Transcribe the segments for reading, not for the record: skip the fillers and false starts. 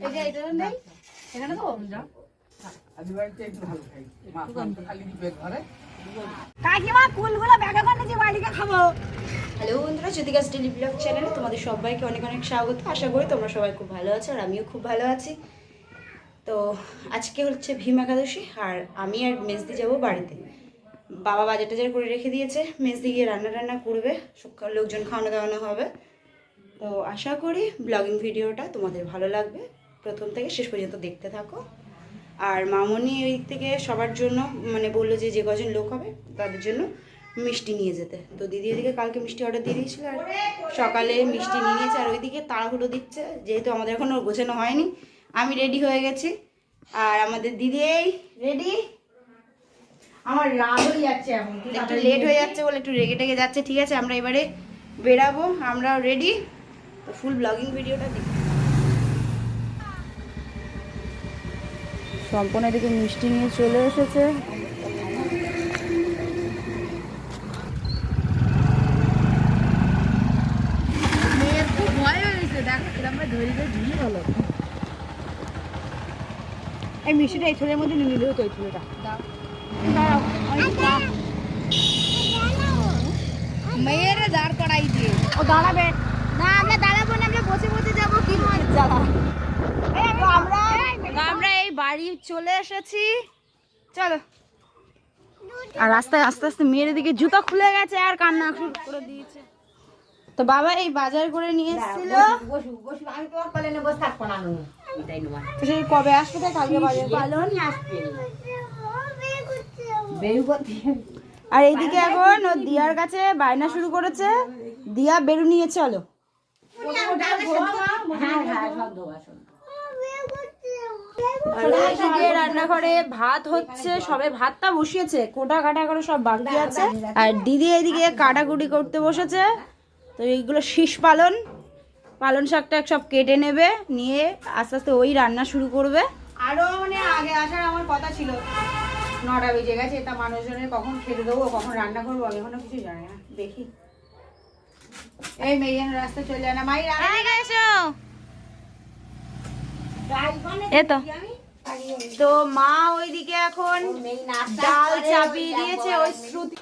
এই যে এটা নেই এখানে তো কাকিমা কুলগুলো ব্যাগে করে নিয়ে বাড়িতে খাবো। হ্যালো বন্ধুরা, জ্যোতিকাস ডেইলি ব্লগ চ্যানেলে তোমাদের সবাইকে অনেক অনেক স্বাগত। আশা করি তোমরা সবাই খুব ভালো আছো আর আমিও খুব ভালো আছি। তো আজকে হচ্ছে ভীম একাদশী আর আমি আর মেজদি যাবো বাড়িতে। বাবা বাজার টাজার করে রেখে দিয়েছে, মেজদি গিয়ে রান্না করবে, লোকজন খাওয়ানো দাওয়ানো হবে। তো আশা করি ব্লগিং ভিডিওটা তোমাদের ভালো লাগবে, প্রথম থেকে শেষ পর্যন্ত দেখতে থাকো। আর মামনি ওই থেকে সবার জন্য মানে বললো যে যে কজন লোক হবে তাদের জন্য মিষ্টি নিয়ে যেতে। তো দিদি ওইদিকে কালকে মিষ্টি অর্ডার দিয়ে দিয়েছিল আর সকালে মিষ্টি নিয়ে নিয়েছে। আর ওইদিকে তাড়াহুড়ো দিচ্ছে, যেহেতু আমাদের এখনও গোছানো হয়নি। আমি রেডি হয়ে গেছি আর আমাদের দিদি এই রেডি। আমার রাগ হয়ে যাচ্ছে, এখন একটু লেট হয়ে যাচ্ছে বলে একটু রেগে টেগে যাচ্ছে। ঠিক আছে, আমরা এবারে বেরাবো, আমরা রেডি। তো ফুল ব্লগিং ভিডিওটা দেখি। সম্পূর্ণ এদিকে মিষ্টি নিয়ে চলে এসেছে। মেয়ের খুব ভয় হয়েছে, দেখো এরকম ধরে ঝুলি হলো। এই মিষ্টিটা এই থলের মধ্যে নিয়ে নিলেও তো এই থলেটা মেয়ের দাঁড় করাই দিয়ে ও দাঁড়াবে না। আমরা দাঁড়াবো না, আমরা বসে বসে যাবো। কি মজা! আমরা এই বাড়ি চলে এসেছি, চলো। আর রাস্তায় আস্তে আস্তে মেয়ের দিকে জুতা খুলে গেছে আর কান্না শুরু করে দিয়েছে। তো বাবা এই বাজার করে নিয়ে এসেছিল। আমি তোমার কলে নেবো, থাকবো না। তো সেই কবে আসবে? কালকে বাজার পালন আসবে। আর এইদিকে এখন ও দিয়ার কাছে বায়না শুরু করেছে, দিয়া বেরু নিয়ে চলো। রান্নাঘরে ভাত হচ্ছে, সবে ভাতটা বসিয়েছে, কোটা কাটা করে সব বাকি আছে। আর দিদি এদিকে কাটাকুটি করতে বসেছে। তো এইগুলো শীষ পালন শাকটা সব কেটে নেবে, নিয়ে আস্তে আস্তে ওই রান্না শুরু করবে। আরো মানে আগে আসার আমার কথা ছিল, 9টা বেজে গেছে। তা মানুষজনের কখন খেতে দেবো, কখন রান্না করবো, আমি এখনো কিছু জানি না। দেখি এই মেয়ে রাস্তা চলে যায় না। মাই এসো, এতো তো মা ওইদিকে এখন ডাল চাপিয়ে দিয়েছে। ওই শ্রুতি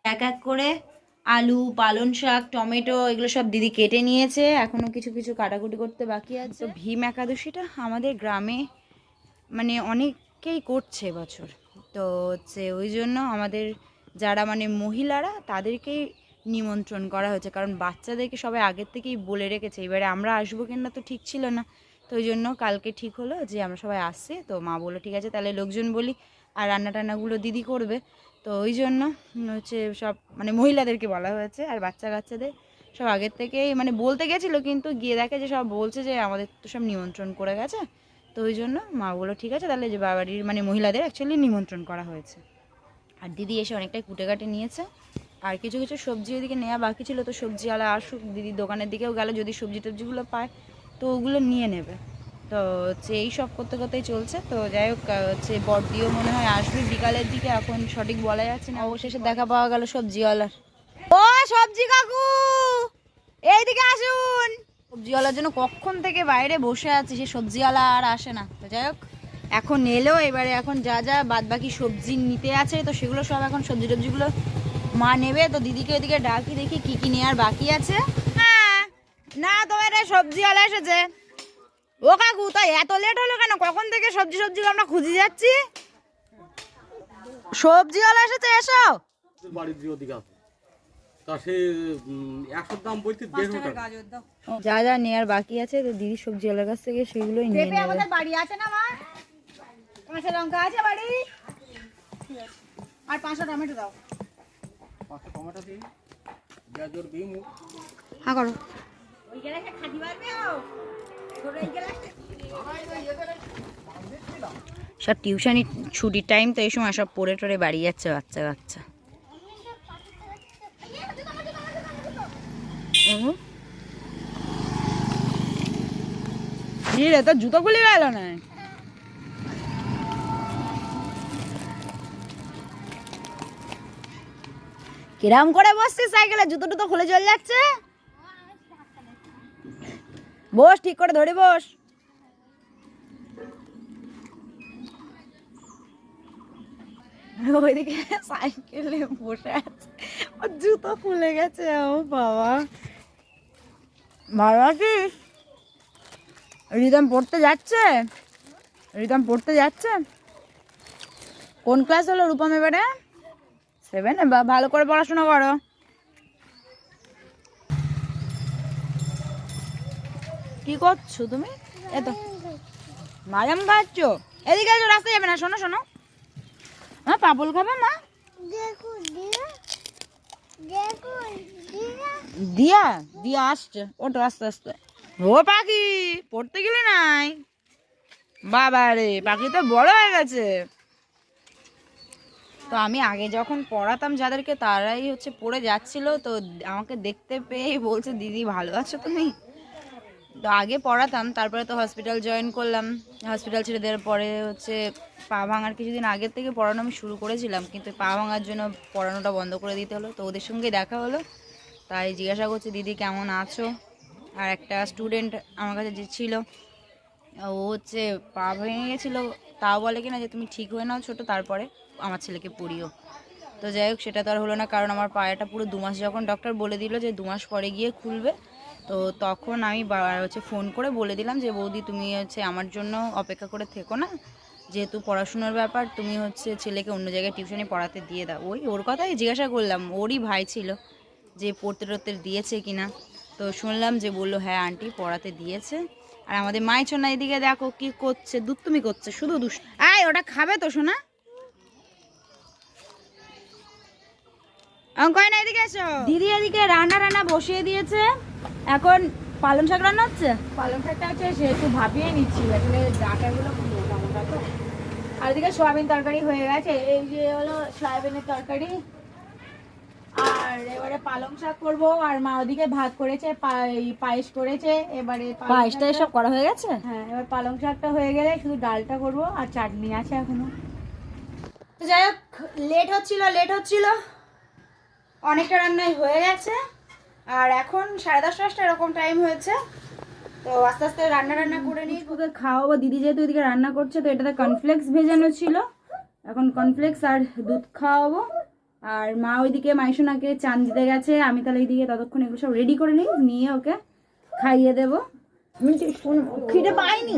এক এক করে আলু, পালন শাক, টমেটো এগুলো সব দিদি কেটে নিয়েছে। এখনো কিছু কিছু কাটাকুটি করতে বাকি আছে। তো ভীম একাদশীটা আমাদের গ্রামে মানে অনেকেই করছে বছর। তো হচ্ছে ওই জন্য আমাদের যারা মানে মহিলারা তাদেরকেই নিমন্ত্রণ করা হয়েছে, কারণ বাচ্চাদেরকে সবাই আগের থেকেই বলে রেখেছে। এবারে আমরা আসবো কিনা তো ঠিক ছিল না, তো ওই জন্য কালকে ঠিক হলো যে আমরা সবাই আসছি। তো মা বললো ঠিক আছে তাহলে লোকজন বলি, আর রান্না টান্নাগুলো দিদি করবে। তো ওই জন্য হচ্ছে সব মানে মহিলাদেরকে বলা হয়েছে। আর বাচ্চা কাচ্চাদের সব আগের থেকেই মানে বলতে গেছিলো, কিন্তু গিয়ে দেখে যে সব বলছে যে আমাদের তো সব নিমন্ত্রণ করে গেছে। তো ওই জন্য মা বললো ঠিক আছে তাহলে যে বাড়ির মানে মহিলাদের অ্যাকচুয়ালি নিমন্ত্রণ করা হয়েছে। আর দিদি এসে অনেকটাই কুটে কাটে নিয়েছে। আর কিছু কিছু সবজি ওদিকে নেওয়া বাকি ছিল, তো সবজিওয়ালা আসুক, দিদির দোকানের দিকেও গেল, যদি সবজি টবজিগুলো পায় তো ওগুলো নিয়ে নেবে। তো হচ্ছে এই সব করতে করতেই চলছে। তো যাই হোক হচ্ছে বড়দিও মনে হয় আসবে বিকালের দিকে, এখন সঠিক বলা যাচ্ছে না। অবশেষে দেখা পাওয়া গেল সবজিওয়ালার। ও সবজি কাকু এইদিকে আসুন। সবজিওয়ালার জন্য কখন থেকে বাইরে বসে আছি, সে সবজিওয়ালা আর আসে না। তো যাই হোক এখন এলো। এবারে এখন যা যা বাদ বাকি সবজি নিতে আছে তো সেগুলো সব এখন সবজি টবজিগুলো মা নেবে। তো দিদিকে ওইদিকে ডাকি, দেখি কি কি নেওয়ার বাকি আছে। না তোমার সবজিওয়ালা এসেছে। ও কাকু তো এত লেট হলো কেন? কখন থেকে সবজি আমরা খুঁজে যাচ্ছি। সবজিওয়ালা এসেছে, এসো। যা যা নেওয়ার বাকি আছে তো দিদি সবজিওয়ালার কাছ থেকে সেগুলোই নিয়ে নেবে। আমাদের বাড়ি আছে না মা? কাঁচা লঙ্কা আছে বাড়ি, আর 5টা টমেটো দাও। 5টা টমেটো দিই, গাজর দিই। হ্যাঁ করো। ওই গেলে খাটি পারবে ও ছোট এই গেলে সব টিউশনি ছুটির টাইম, তো এই সময় সব পড়ে টরে বাড়ি যাচ্ছে বাচ্চা কাচ্চা। রে তোর জুতো খুলে গেল না। কিরাম করে বসছিস সাইকেলে? জুতো টুতো খুলে চলে যাচ্ছে। বস, ঠিক করে ধরে বস। ওইদিকে সাইকেলে বসে আছে, ওর জুতো খুলে গেছে। ও বাবা, ভালো আছিস? রিদম পড়তে যাচ্ছে? রিদম পড়তে যাচ্ছে? কোন ক্লাস হলো রূপম এবারে? 7। ভালো করে পড়াশোনা করো। কি করছো তুমি? এত মালাম খাচ্ছ? এদিকে এসো, রাস্তায় যাবে না। শোনো শোনো, মা পাপল খাবে? মা দিয়া দিয়া আসছে, ওটো আস্তে আস্তে। ও পাখি, পড়তে গেলি নাই? বাবা রে, পাখি তো বড় হয়ে গেছে। তো আমি আগে যখন পড়াতাম যাদেরকে, তারাই হচ্ছে পড়ে যাচ্ছিল, তো আমাকে দেখতে পেয়েই বলছে, দিদি ভালো আছো তুমি? তো আগে পড়াতাম, তারপরে তো হসপিটাল জয়েন করলাম। হসপিটাল ছেড়ে দেওয়ার পরে হচ্ছে পা ভাঙার কিছুদিন আগের থেকে পড়ানো আমি শুরু করেছিলাম, কিন্তু পা ভাঙার জন্য পড়ানোটা বন্ধ করে দিতে হলো। তো ওদের সঙ্গে দেখা হলো, তাই জিজ্ঞাসা করছে দিদি কেমন আছো। আর একটা স্টুডেন্ট আমার কাছে যে ছিল, ও হচ্ছে পা ভেঙে গেছিলো, তাও বলে কিনা যে তুমি ঠিক হয়ে নাও ছোটো, তারপরে আমার ছেলেকে পড়িও। তো যাই হোক, সেটা তো আর হলো না, কারণ আমার পায়েটা পুরো 2 মাস, যখন ডক্টর বলে দিল যে 2 মাস পরে গিয়ে খুলবে, তো তখন আমি হচ্ছে ফোন করে বলে দিলাম যে বৌদি তুমি হচ্ছে আমার জন্য অপেক্ষা করে থেকো না, যেহেতু পড়াশোনার ব্যাপার, তুমি হচ্ছে ছেলেকে অন্য জায়গায় টিউশনে পড়াতে দিয়ে দাও। ওর কথাই জিজ্ঞাসা করলাম, ওরই ভাই ছিল, যে পড়তে টড়তে দিয়েছে কিনা। তো শুনলাম যে বললো হ্যাঁ আন্টি পড়াতে দিয়েছে। আর আমাদের মাইছনা এদিকে দেখো কি করছে, দুষ্টুমি করছে, শুধু দুষ্ট। আয়, ওটা খাবে তো শোনা? কয় না, এদিকে এসো। দিদি এদিকে রান্না বসিয়ে দিয়েছে। এখন পালং শাক রান্না হচ্ছে। পালং শাকটা হচ্ছে সেহেতু ভাপিয়ে নিচ্ছি, আসলে ডাঁটাগুলো খুব মোটা মোটা তো। আর এদিকে সয়াবিন তরকারি হয়ে গেছে, এই যে হলো সয়াবিনের তরকারি। আর এবারে পালং শাক করবো, আর মা ওদিকে ভাত করেছে, পায়েস করেছে। এবারে পায়েসটা সব করা হয়ে গেছে। হ্যাঁ, এবার পালং শাকটা হয়ে গেলে শুধু ডালটা করবো, আর চাটনি আছে এখনো। তো যাই হোক, লেট হচ্ছিল, অনেকটা রান্নাই হয়ে গেছে। আর এখন 10:30 এরকম টাইম হয়েছে, তো আস্তে আস্তে রান্না করে নিই। ওকে খাওয়াবো। দিদি যেহেতু এদিকে রান্না করছে, তো এটাতে কর্নফ্লেক্স ভেজানো ছিল, এখন কর্নফ্লেক্স আর দুধ খাওয়াবো। আর মা ওইদিকে মাইশোনাকে চান দিতে গেছে, আমি তাহলে এইদিকে ততক্ষণ এগুলো সব রেডি করে নিয়ে ওকে খাইয়ে দেবো। খিদে পাইনি,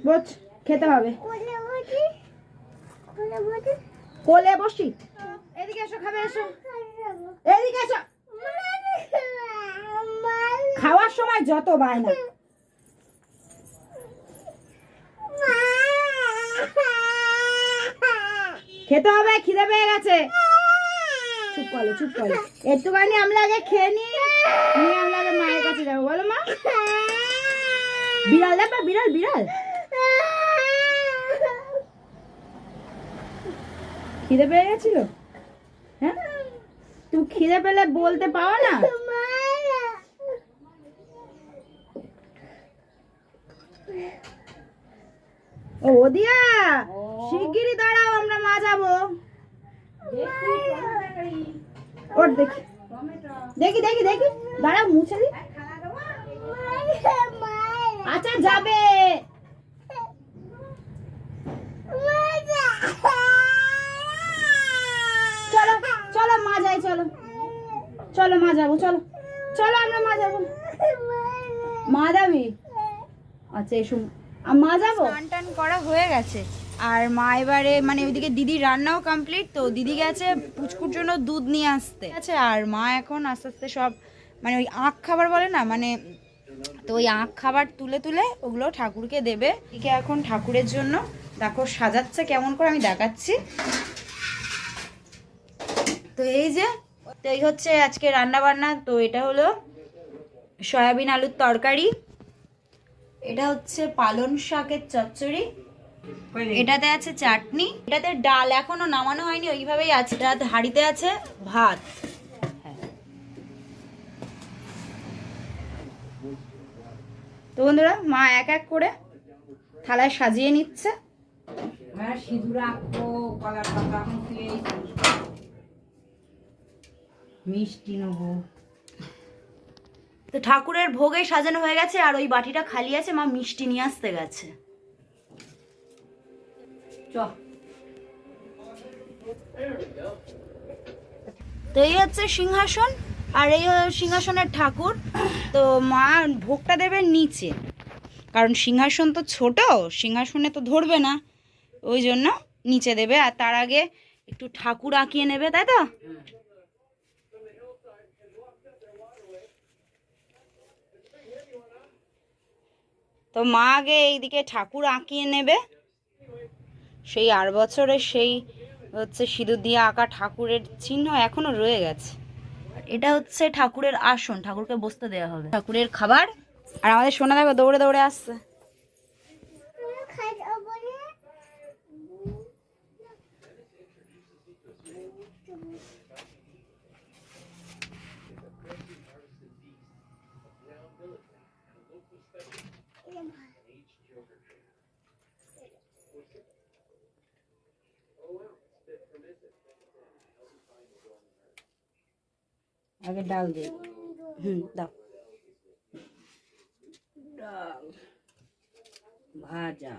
বোঝ খেতে হবে। কোলে বসি, এদিকে এসো, খাবে এসো, এদিকে এসো। খাওয়ার সময় যত বায়না। খেতে হবে, খিদে পেয়ে গেছে। চুপ করো। একটুখানি আমরা আগে খেয়ে নিয়ে আমরা আগে মায়ের কাছে যাবো। বলো মা। বিড়াল দেখবা, বিড়াল। খিদে পেয়ে গেছিল? হ্যাঁ, তুমি খিদে পেলে বলতে পাও না? ও দিয়া, শিগগিরই দাঁড়াও, আমরা মা যাবো। ওর দেখি দাঁড়াও, মুছে দি। আচ্ছা যাবে। চলো মা যাই, চলো মা যাবো, চলো আমরা মা যাবো। মা যাবি? আচ্ছা এসো, মা যাবো। স্নান করা হয়ে গেছে, আর মা এবারে মানে ওইদিকে দিদির রান্নাও কমপ্লিট, তো দিদি গেছে পুচকুর জন্য দুধ নিয়ে আসতে আছে। আর মা এখন আস্তে আস্তে সব মানে ওই আখ খাবার বলে না, মানে তো ওই আখ খাবার তুলে ওগুলো ঠাকুরকে দেবে। এদিকে এখন ঠাকুরের জন্য দেখো সাজাচ্ছে কেমন করে, আমি দেখাচ্ছি। তো এই যে, তো এই হচ্ছে আজকে রান্না বান্না। তো এটা হলো সয়াবিন আলুর তরকারি, এটা হচ্ছে পালং শাকের চচ্চড়ি, এটাতে আছে চাটনি, এটাতে ডাল এখনো নামানো হয়নি, ওইভাবেই আছে। এটাতে হাঁড়িতে আছে ভাত। তো বন্ধুরা, মা এক এক করে থালায় সাজিয়ে নিচ্ছে। সিঁদুর আঁকবো, কলার পাতা মিষ্টি নেবো। তো ঠাকুরের ভোগে সাজানো হয়ে গেছে, আর ওই বাটিটা খালি আছে, মা মিষ্টি নিয়ে আসতে গেছে। তো এই হচ্ছে সিংহাসন, আর এই সিংহাসনের ঠাকুর। তো মা ভোগটা দেবে নিচে, কারণ সিংহাসন তো ছোট, সিংহাসনে তো ধরবে না, ওই জন্য নিচে দেবে। আর তার আগে একটু ঠাকুর আঁকিয়ে নেবে, তাই তো? তো মা আগে এইদিকে ঠাকুর আঁকিয়ে নেবে, সেই 8 বছরের সেই হচ্ছে সিঁদুর দিয়ে আঁকা ঠাকুরের চিহ্ন এখনো রয়ে গেছে। এটা হচ্ছে ঠাকুরের আসন, ঠাকুরকে বসতে দেওয়া হবে। ঠাকুরের খাবার, আর আমাদের সোনা দেখো দৌড়ে দৌড়ে আসছে। আগে ডাল দে। দাও। ডাল ভাজা।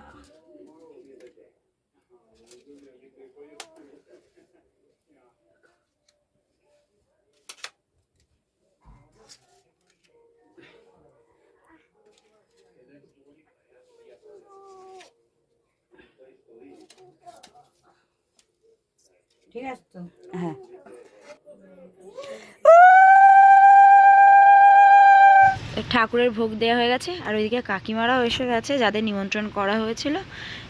ঠিক আছে তো? হ্যাঁ। ঠাকুরের ভোগ দেওয়া হয়ে গেছে, আর ওইদিকে কাকিমারাও এসে গেছে, যাদের নিমন্ত্রণ করা হয়েছিল।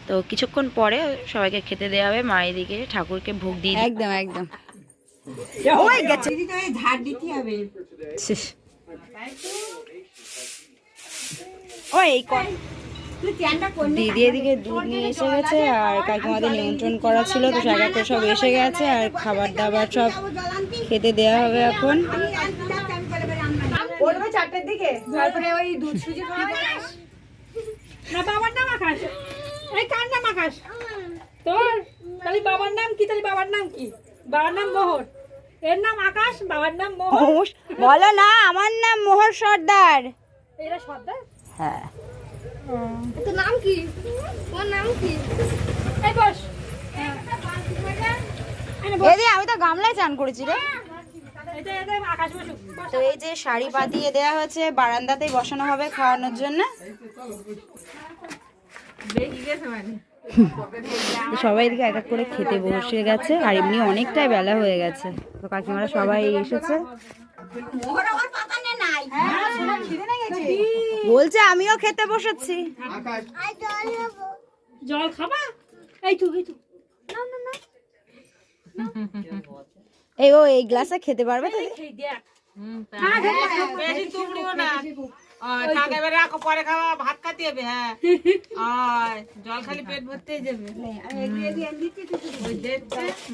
তো কিছুক্ষণ পরে সবাইকে খেতে দেওয়া হবে। মা এদিকে ঠাকুরকে ভোগ দিয়ে একদম একদম দিদি এদিকে দুধ নিয়ে এসে গেছে, আর কাকিমাদের নিমন্ত্রণ করা ছিল, তো সবাই সব এসে গেছে, আর খাবার দাবার সব খেতে দেওয়া হবে এখন। পড়বে 4টার দিকে, তারপরে ওই দুধ সুজি খাওয়া না। বাবার নাম আকাশ, এই কার নাম আকাশ তোর? তাহলে বাবার নাম কি? তাহলে বাবার নাম কি? বাবার নাম মোহর, এর নাম আকাশ, বাবার নাম মোহর। বলো না, আমার নাম মোহর সর্দার। এরা সর্দার? হ্যাঁ। তোর নাম কি? তোর নাম কি? এই বস। এদি আমি তো গামলায় চান করেছি রে। তো এই যে শাড়ি পাতিয়ে দেওয়া হয়েছে, বারান্দাতেই বসানো হবে খাওয়ানোর জন্য। সবাই এদিকে এক এক করে খেতে বসে গেছে, আর এমনি অনেকটাই বেলা হয়ে গেছে। তো কাকিমারা সবাই এসেছে, বলছে আমিও খেতে বসেছি। জল খাবা? এই তো এই ও এই গ্লাসে খেতে পারবে তো? পরে খাওয়া, ভাত খাতে হবে। হ্যাঁ, জল খালি পেট ভরতেই যাবে।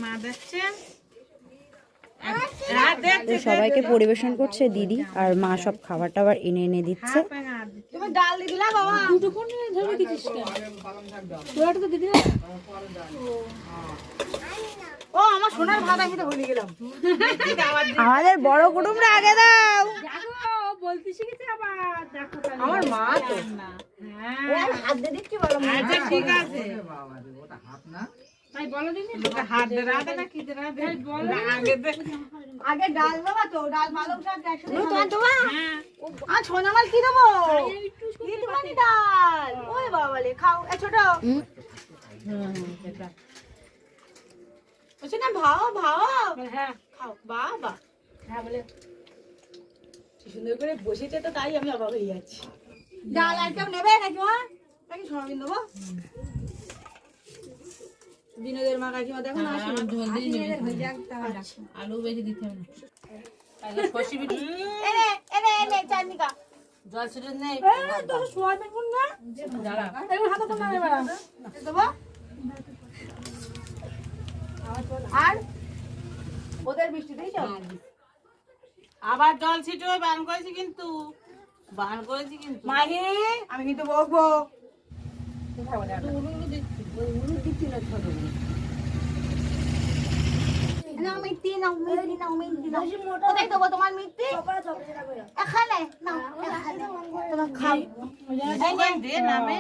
মা দেখছে, সবাইকে পরিবেশন করছে দিদি, আর মা সব খাবার টাবার এনে এনে দিচ্ছে। তুমি ডাল দিয়ে দিলা বাবা? দুটো কোন ধরে দিছিস কেন? তোরা তো দিদি না। ও আমার সোনার ভাত আমি তো ভুলে গেলাম। আমাদের বড় কুটুমরা আগে দাও। দেখো বলতে শিখেছে আবার, দেখো আমার মা তো হ্যাঁ হাত দিয়ে দিচ্ছি বলো। আচ্ছা ঠিক আছে, তাই বলো দিন হাত দে রাতে না কি দে রাতে আগে দে। আগে ডাল বাবা, তো ডাল পালং শাক একসাথে তোমার হ্যাঁ। আর সোনা মাল কি দেবো? ইটমানি ডাল। ওই বাবা লে খাও। এ ছোট ওছে না ভাও হ্যাঁ খাও বাবা। হ্যাঁ বলে কি সুন্দর করে বসেছে, তো তাই আমি অবাক হয়ে যাচ্ছি। ডাল আর কেউ নেবে নাকি মা? নাকি সোনাবিন দেবো? বিনোদের মা কাকিমা দেখো না, আলু বেশি দিতে হবে না। এনে চাটনিকা জল ছিটে নেই তো সোয়াবিন কোন না জ্বালা এগুলো হাতে তো না নেবে না দেবো। আর ওদের বৃষ্টি দিয়েছো? আবার জল ছিটে বান করেছি, কিন্তু মাহি আমি কিন্তু বকবো। নাও মিষ্টি নাও কোথায় দেবো তোমার মিষ্টি এখানে নাও এখানে তোমার খাও দে নামে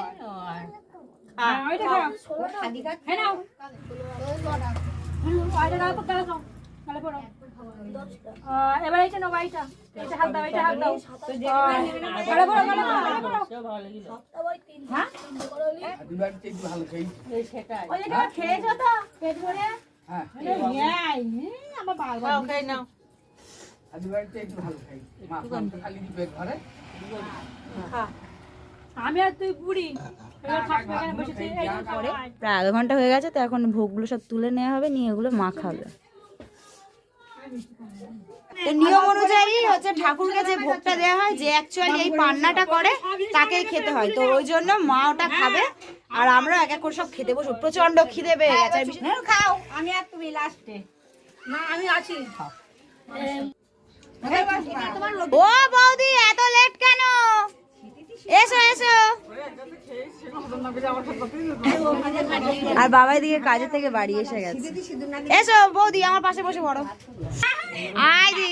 এবার এইটা নাও এইটা হাত দাও এটা হাত দাও খেয়েছো তো পেট ভরে আমার বাবা খাই নাও আমি আর তুই বুড়ি প্রায় আধা ঘন্টা হয়ে গেছে, তো এখন ভোগগুলো সব তুলে নেওয়া হবে, নিয়ে এগুলো মা খাবে। তো নিয়ম অনুযায়ী হচ্ছে ঠাকুরকে যে ভোগটা দেওয়া হয়, যে অ্যাকচুয়ালি এই পান্নাটা করে তাকেই খেতে হয়। তো ওই জন্য মা ওটা খাবে, আর আমরা এক এক করে সব খেতে বসবো। প্রচন্ড খিদে পেয়ে গেছে। খাও আমি আর তুমি লাস্টে না আমি আছি ও বৌদি এত লেট কেন? এসো এসো। আর বাবা এদিকে কাজের থেকে বাড়ি এসে গেছে। এসো বৌদি আমার পাশে বসে পড়ো। আয় দি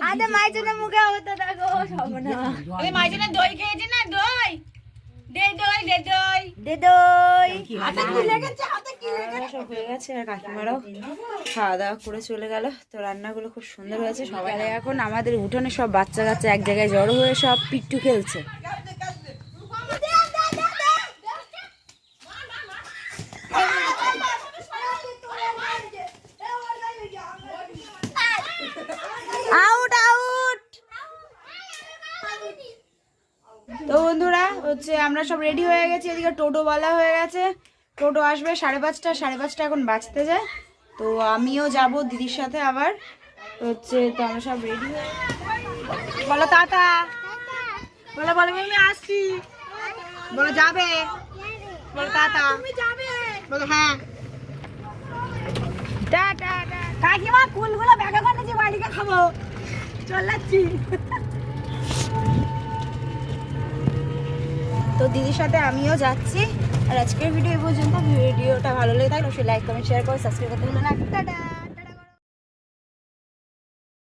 আরে মাইজনের মুখে হতো দেখো সবনা। এই মাইজনের দই খেয়েছি না দই দে দই দে দই দে দই। হাতে কি লেগেছে হাতে কি সব হয়ে গেছে, আর কাকিমারাও খাওয়া দাওয়া করে চলে গেল। তো রান্নাগুলো খুব সুন্দর হয়েছে। সবাই এখন আমাদের উঠোনে সব বাচ্চা কাচ্চা এক জায়গায় জড়ো হয়ে সব পিট্টু খেলছে। Out out. তো বন্ধুরা হচ্ছে আমরা সব রেডি হয়ে গেছি। এদিকে টোটো বলা হয়ে গেছে, টোটো আসবে 5:30। 5:30 এখন বাজতে যায়। তো আমিও যাব দিদির সাথে আবার হচ্ছে। তো আমরা সব রেডি হয়ে বলো টাটা, বলো বলো আমি আসছি, বলো যাবে, বলো টাটা, বলো হ্যাঁ টাটা। কাকিমা কুলগুলো ব্যাগে করে নিয়ে বাড়িতে খাবো চলাচ্ছি। তো দিদির সাথে আমিও যাচ্ছি। আর আজকের ভিডিও এই পর্যন্ত। ভিডিওটা ভালো লেগে থাকলে অবশ্যই লাইক কমেন্ট শেয়ার করে সাবস্ক্রাইব করতে ভুলো না। টাটা।